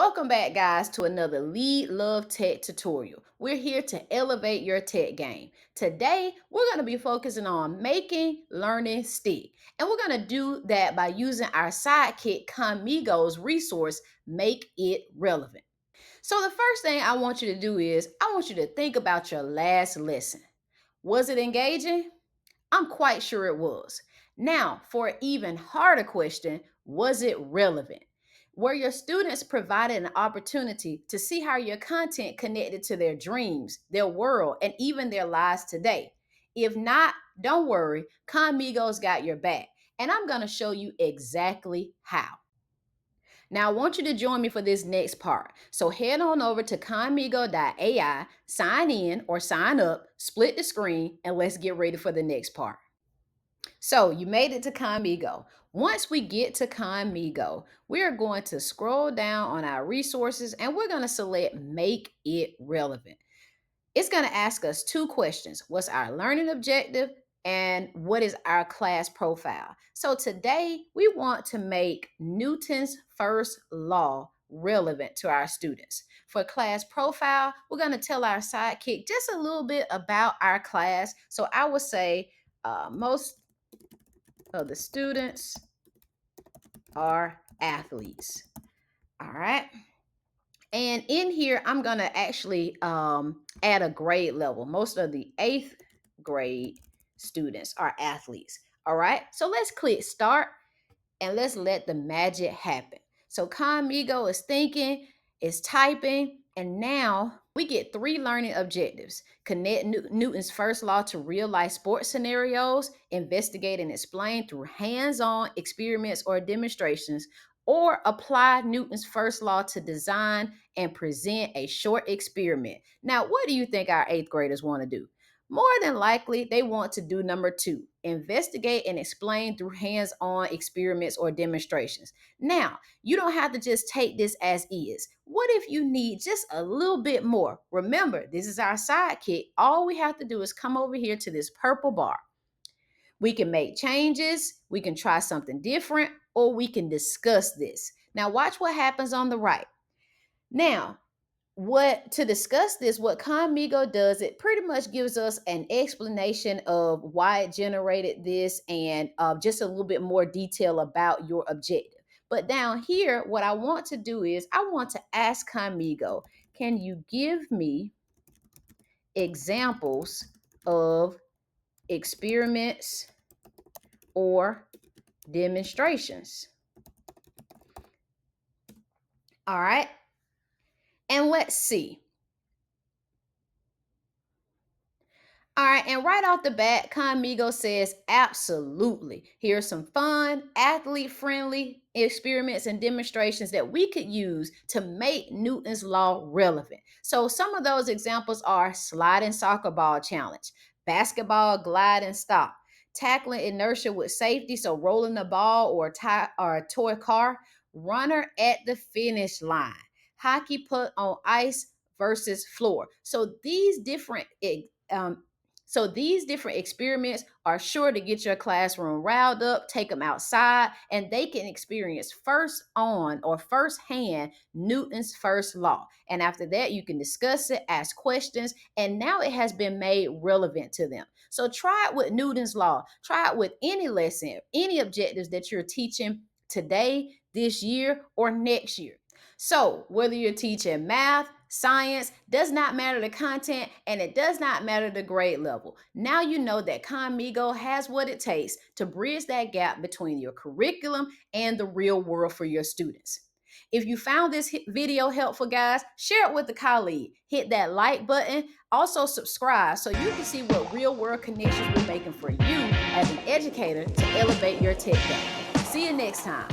Welcome back, guys, to another Lead Love Tech tutorial. We're here to elevate your tech game. Today, we're going to be focusing on making learning stick. And we're going to do that by using our sidekick Khanmigo's resource, Make It Relevant. So the first thing I want you to do is I want you to think about your last lesson. Was it engaging? I'm quite sure it was. Now, for an even harder question, was it relevant? Were your students provided an opportunity to see how your content connected to their dreams, their world, and even their lives today? If not, don't worry, Conmigo's got your back, and I'm going to show you exactly how. Now, I want you to join me for this next part. So head on over to conmigo.ai, sign in or sign up, split the screen, and let's get ready for the next part. So you made it to Khanmigo. Once we get to Khanmigo, we're going to scroll down on our resources and we're going to select Make It Relevant. It's going to ask us two questions. What's our learning objective and what is our class profile? So today we want to make Newton's first law relevant to our students. For class profile, we're going to tell our sidekick just a little bit about our class. So I would say most of the students are athletes. All right. And in here, I'm going to actually add a grade level. Most of the 8th grade students are athletes. All right. So let's click start and let's let the magic happen. So Conmigo is thinking, is typing, and now we get 3 learning objectives. Connect Newton's first law to real-life sports scenarios, investigate and explain through hands-on experiments or demonstrations, or apply Newton's first law to design and present a short experiment. Now, what do you think our 8th graders want to do? More than likely, they want to do number 2, investigate and explain through hands-on experiments or demonstrations. Now, you don't have to just take this as is. What if you need just a little bit more? Remember, this is our sidekick. All we have to do is come over here to this purple bar. We can make changes, we can try something different, or we can discuss this. Now, watch what happens on the right. Now, what to discuss this, what Conmigo does, it pretty much gives us an explanation of why it generated this and just a little bit more detail about your objective. But down here, what I want to do is I want to ask Conmigo, can you give me examples of experiments or demonstrations? All right. And let's see. All right, and right off the bat, Conmigo says absolutely. Here are some fun, athlete-friendly experiments and demonstrations that we could use to make Newton's law relevant. So some of those examples are sliding soccer ball challenge, basketball glide and stop, tackling inertia with safety, so rolling the ball or a toy car, runner at the finish line, hockey puck on ice versus floor. So these different experiments are sure to get your classroom riled up, take them outside, and they can experience firsthand Newton's first law. And after that, you can discuss it, ask questions, and now it has been made relevant to them. So try it with Newton's law. Try it with any lesson, any objectives that you're teaching today, this year, or next year. So whether you're teaching math, science, does not matter the content, and it does not matter the grade level. Now you know that Conmigo has what it takes to bridge that gap between your curriculum and the real world for your students. If you found this video helpful, guys, share it with a colleague. Hit that like button. Also subscribe so you can see what real world connections we're making for you as an educator to elevate your tech game. See you next time.